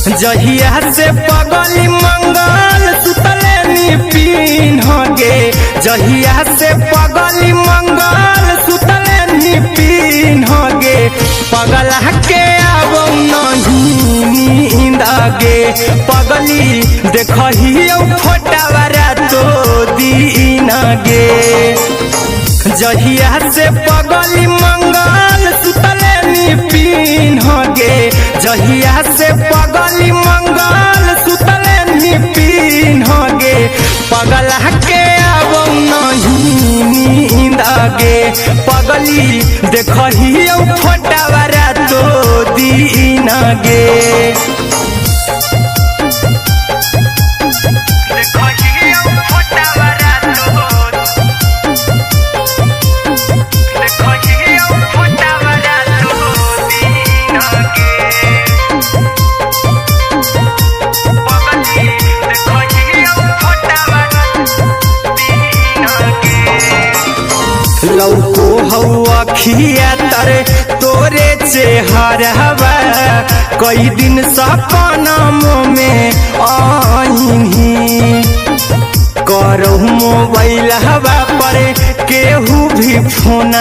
जहिया से पगली मंगल सुतले निपिन गे, जहिया से पगली मंगल सुतले निपिन गे, पगला के आवो नहीं नींद गे, पगली देखही फोटावारा तो दीन गे। जहिया से पगली मंगल सुतले निपिन गे, जहिया से पगली मंगल सुतले निपिन गे, पगला के आवो नहीं नींद गे, पगली देखही फोटावारा तो दीन गे। लौको हवा खिया तरे तोरे चेहरवा, कई दिन सपना में आईनी, करहु मोबाइल हवा पर केहू भी फोन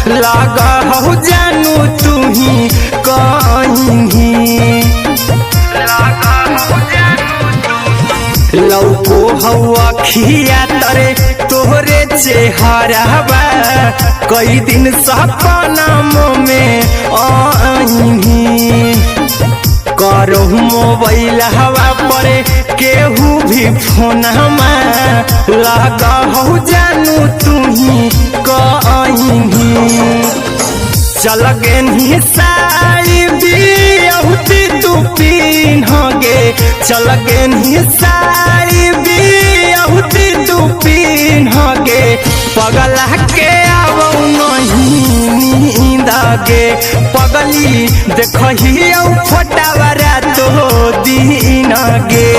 लगा हो जानू तू ही कहीं, लौको हवा खिया तरे तोहरे चेहरवा, कई दिन सपना में आईनी, करहु मोबाइल हवा पर केहू भी फोन लगा हो जानू तू ही कहीं, चल गेनी साड़ी बियहुती तू पीन गे, चल गेनी साड़ी बियहुती तू पीन गे, पगला के आवो नहीं नींद गे, पगली देखही फोटावारा तो दीन गे।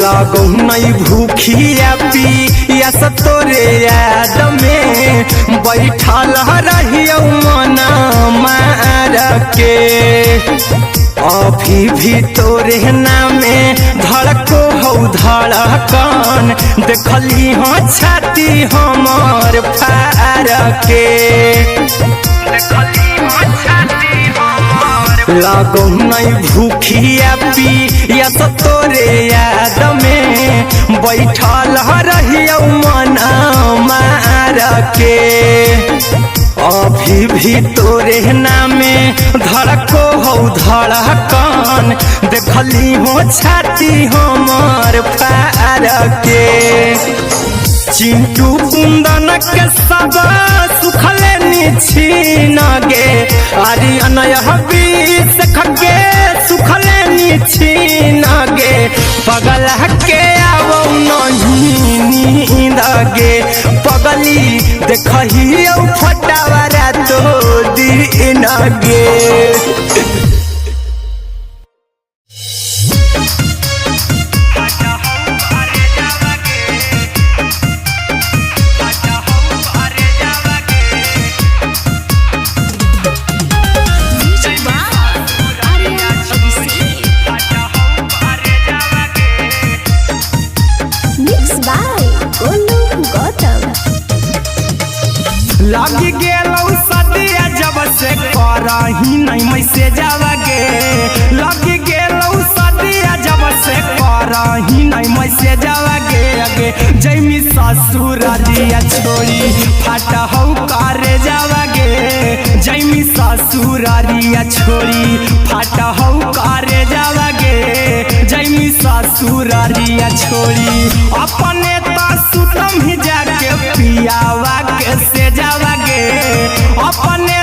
लागो नहीं भूखिया पिया तोरे याद में, बैठल रहियो मना मार के, अभी भी तोरे नामे धड़को हो धड़कन, देखली हो छाती हमर फार के, लागो नहीं भूखिया पिया तोरे याद में, बैठल रहियो मना मार के, अभी भी तोरे नामे धड़को हो धड़कन, देखली हो छाती हमर फार के, चिंटू कुंदन के सब सुखले निछीन गे, आर्यन हबीस खगे सुखले निछीन गे, पगला के आवो नहीं नींद गे, पगली देखही फोटावारा तो दीन गे। लगी गेलौ सदिया जब से करही नहीं मैसे जावगे, लगी गेलौ सदिया जब से करही नहीं मैसे जावगे, अगे जैमी ससुरारिया छोड़ी फाटा हो करे जावगे, जैमी ससुरारिया छोड़ी फाटा हो करे जावगे, जैमी ससुरारिया छोड़ी अपने सुतम ही जाके पियावा के से जावगे, अपने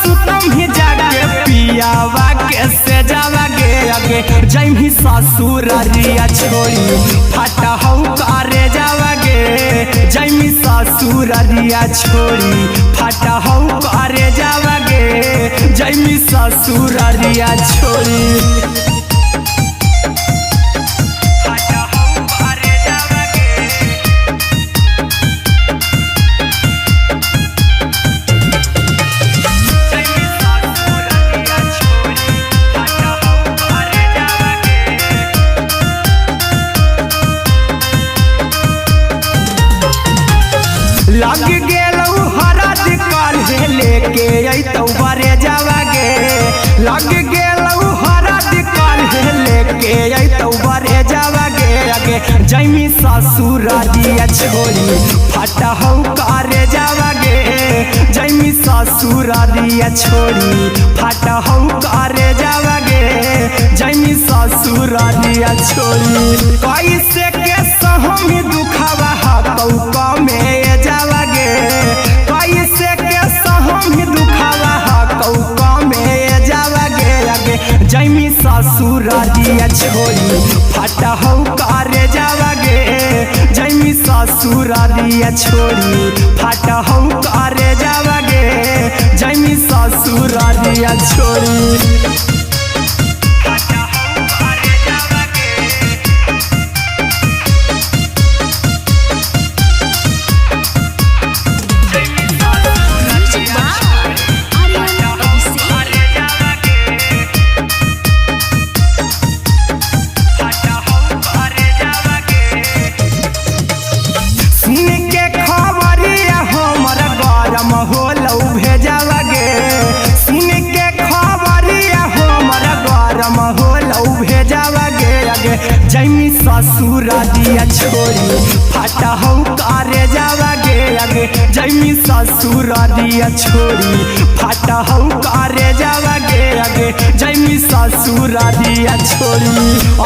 सुतम ही जाके पियावा के से जावगे, अगे जैमी ससुरारिया छोड़ी फाटा हो करे जावगे, गे जैमी ससुररिया छोड़ी फाटा हौ करे जावा गे जैमी ससुररिया छोड़ी लग गेलौ हरद काल्हे लेके अइतौ बरे जावा गे लग गेलौ हरद काल्हे लेके अइतौ बरे जावा गे अगे जैमी ससुररिया छोड़ी फाटा हौ करे जावा गे जैमी ससुररिया छोड़ी फाटा हौ करे जावा गे जैमी ससुररिया छोड़ी कैसे के सहमी दुखावा हकौ कमे जावा गे कैसे के सहमी दुखावा हकौ कमे जावा गे अगे जैमी ससुररिया छोड़ी फाटा हौ करे जावा गे जैमी ससुररिया छोड़ी फाटा हौ करे जावा गे जैमी ससुररिया छोड़ी जैमी ससुररिया छोड़ी फाटा हौ करे जावा गे अगे जैमी ससुररिया छोड़ी फाटा हौ करे जावा गे अगे जैमी ससुररिया छोड़ी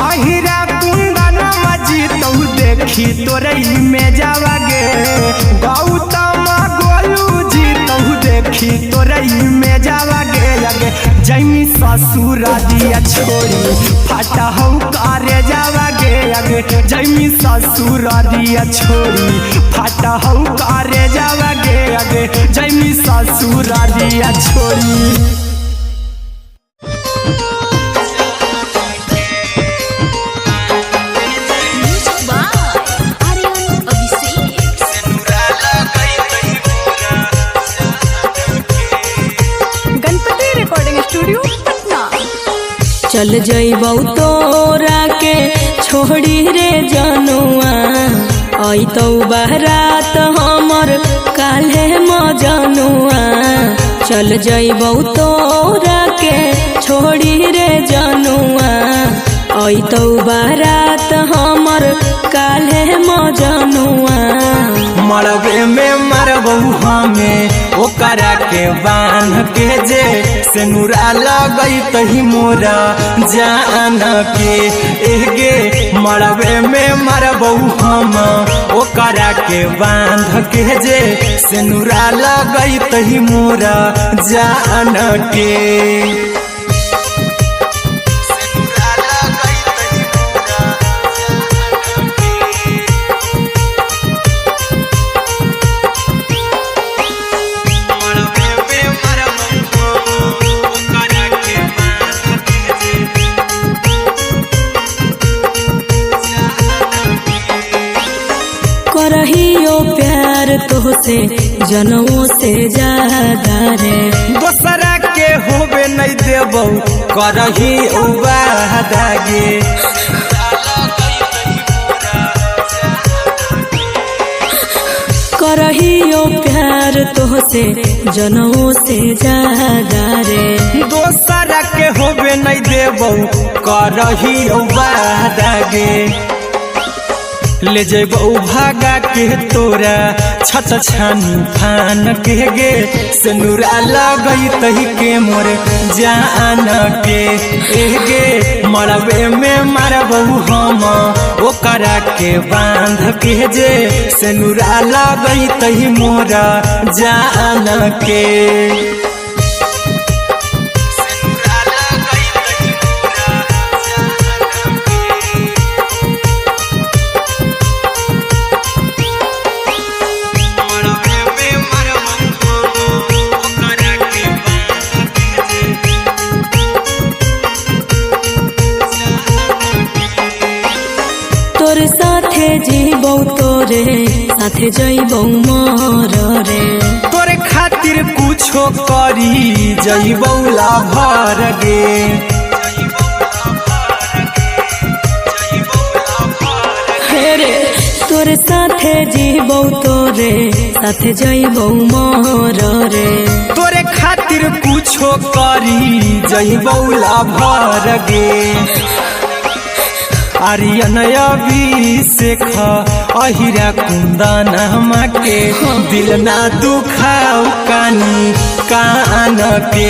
अहिरा कुंदन मजीतौ देखी तोरई में जावा गे गौतम गोलू जीतौ देखी तोरई में जावा गे अगे जैमी ससुररिया छोड़ी फाटा हौ करे जावा गे अगे जैमी ससुररिया छोड़ी फाटा हौ करे जावा गे अगे जैमी ससुररिया छोड़ी चल जइबौ तोरा के छोड़ी रे जनुआ अइतौ बारात हमर काल्हे मजनुआ चल जइबौ तोरा के छोड़ी रे जनुआ अइतौ बारात हमर काल्हे मजनुआ मरबे में मरबौ हमें ओकरा के बांध के जे सेनुरा लगैतहि मोरा जान के एगे मरबे में मरबौ हम ओकरा के बांध के जे सेनुरा लगैतहि मोरा जान के करहियो प्यार तोहसे जनमों से ज्यादा रे दोसरा के होबे नहीं देबौ करही वादा गे करहियो प्यार तोहसे जनमों से ज्यादा रे दोसरा के होबे नहीं देबौ करही वादा गे ले जेबौ भागा के तोरा छत छानी फान के गे सेनुरा लगैतहि के मोर जान के एगे मरबे में मरबौ हम ओकरा के बांध के जे सेनुरा लगैतहि मोरा जान के तोर साथे जीबौ तोरे साथे जइबौ मोर रे तोरे खातिर कुछो करी जइबौ लाभर गे रे तोर साथे जीबौ तोरे साथे जइबौ मोर रे तोरे खातिर कुछो करी जइबौ लाभर गे आर्यन अभिषेक अहिरा कुंदनमा के दिल ना दुखाऊ कानी कान के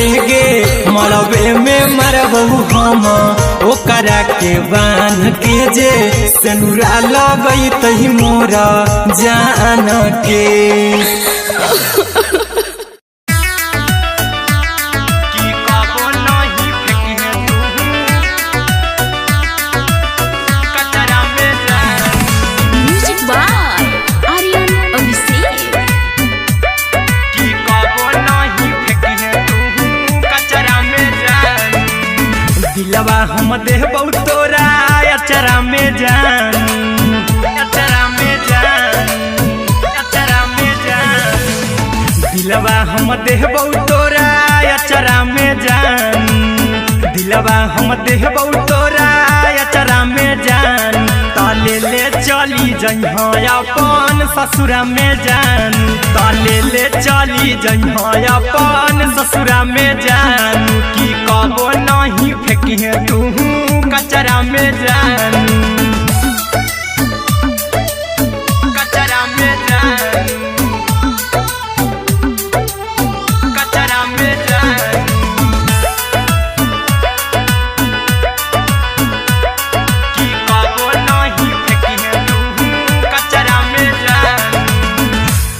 एगे मरबे में मरबहू हम ओकरा के बान के जे सनुरा लगई तही मोरा जान के दिलवा हम देबौ तोरा अचरा में जान अचरा में जान अचरा में जान दिलवा हम देबौ तोरा अचरा में जान दिलवा हम देबौ तोरा अचरा में जान ताले ले चली जइहा अपन ससुरा में जान ताले ले चली जइहा अपन ससुरा में जान की कबो नहीं फेंकिहे तू कचरा में जान कचरा में जान कचरा में जान की कबो नहीं फेंकिहे तू कचरा में जान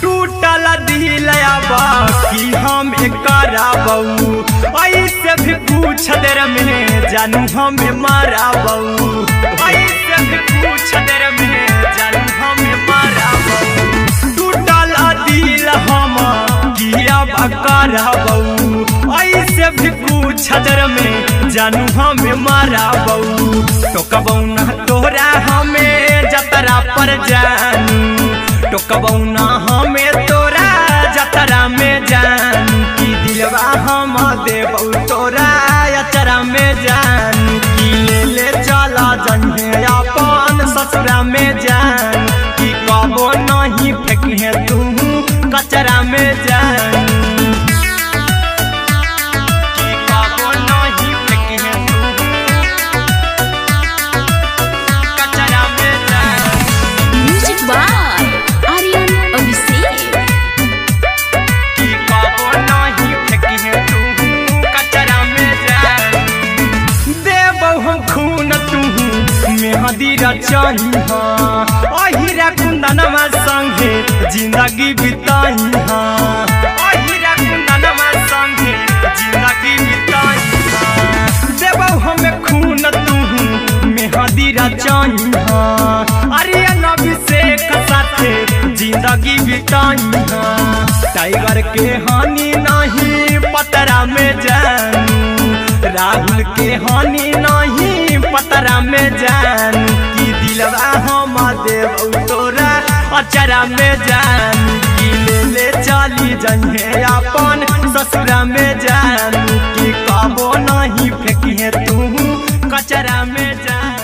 टूटल दिल बाकी हम कराबौ ऐसे भी पूछ देर में जानू हमें माराबौ ऐसे भी पूछ देर में जानू हमें माराबौ टूटल दिल हम किया कराबौ ऐसे भी पूछ देर में जानू हमें माराबौ टोकबौ ना तोरा हमें जतरा पर जानू टोकबौ ना हमें तोरा जतरा में जान की दिलवा हम देबौ तोरा अचरा में जान की ले चला जइहे अपन ससुरा में जान की कबो नहीं फेंकिहे तू कचरा में जान की कबो नहीं फेंकिहे तू कचरा में जान म्यूजिक बाय आर्यन अभिषेक की कबो नहीं फेंकिहे तू कचरा में जान देबौ हम खून तू मेहदी रचइहा अहिरा कुंदनमा संगे जिंदगी बिताइहा अहिरा कुंदनमा संगे जिंदगी बिताइहा देबौ हम खून तू मेहदी रचइहा आर्यन अभिषेक साथे जिंदगी बिताइहा टाइगर के हानि नहीं पतरा में जानू राहुल के हानि नहीं पतरा में जान की दिलवा हम देबौ तोरा अचरा में जान की ले चली जइहे अपन ससुरा में जान की कबो नहीं फेंकिहे तू कचरा में जान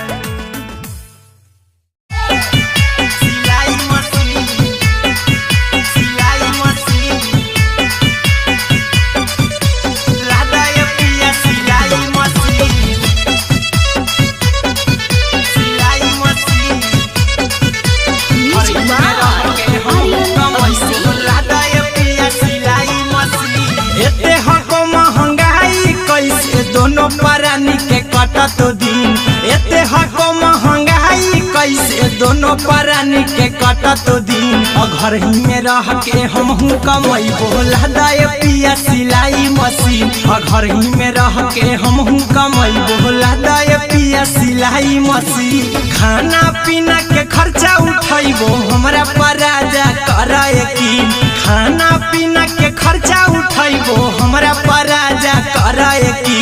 दोनों परानी के कटत दिन एते हको महंगाई कैसे दोनों परानी के कटत दिन घर ही में रह के हमहू कमैबो लदाए पिया सिलाई मशीन घर ही में रह के हमहू कमैबो लदाए पिया सिलाई मशीन खाना पीना के खर्चा उठैबो हमरा पराजा कराए की खाना पीना के खर्चा उठैबो हमरा पराजा कराए की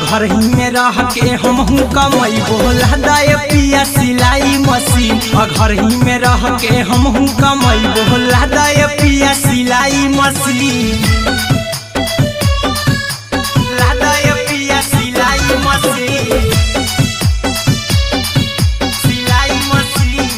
घर ही में रह के हमहू कमैबो लहदाए पिया सिलाई मशीन घर ही में रह के हमहू कमैबो लहदाए पिया सिलाई मशीन लहदाए पिया सिलाई मशीन सिलाई मशीन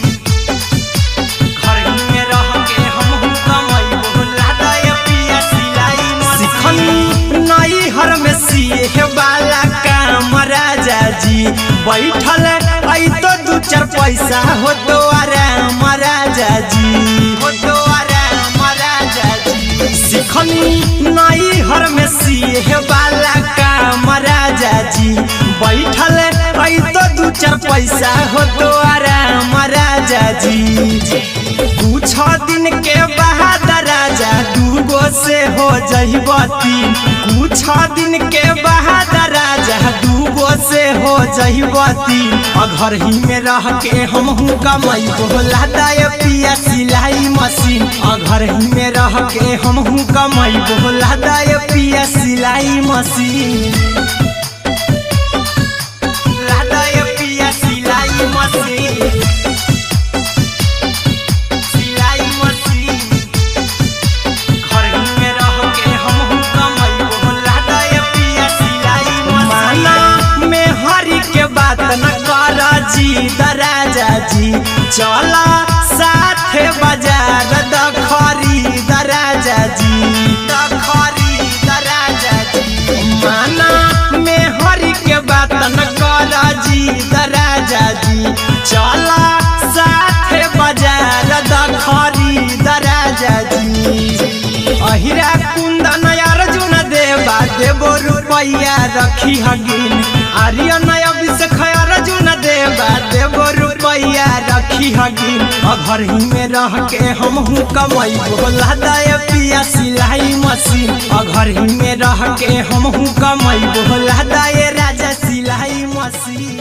घर ही में रह के हमहू कमैबो लहदाए पिया सिलाई मशीन नई हर में सिए वाला काम राजा जी बैठल आई तो दू चार पैसा हो तो आराम राजा जी हो तो आराम राजा जी सिखनी नई हर में सिए वाला काम राजा जी बैठल आई तो दू चार पैसा हो तो आराम राजा जी कुछ दिन के बाद राजा दूगो से हो जइबो तीन कुछ दिन के बाद राजा दूगो से हो जइबो तीन घर ही में रह के हमहू कमैबो लहदाए पिया सिलाई मशीन घर ही में रह के हमहू कमैबो लहदाए पिया सिलाई मशीन लहदाए पिया सिलाई मशीन बात न कर जी दराजा जी चला साथे बाजार दखरी दराजा जी दखरी दराजा जी माना में हरी के बात न कर जी दराजा जी चला साथे बाजार दखरी दराजा जी अहिरा कुंदन अर्जुन देवा देबो रुपया रखी हगिन आर्यन अभिषेक अर्जुन देवा देबो रुपया रखी हगिन घर ही में रह के हमहू कमैबो लहदाए पिया सिलाई मशीन घर ही में रह के हमहू कमैबो लहदाए राजा सिलाई मशीन।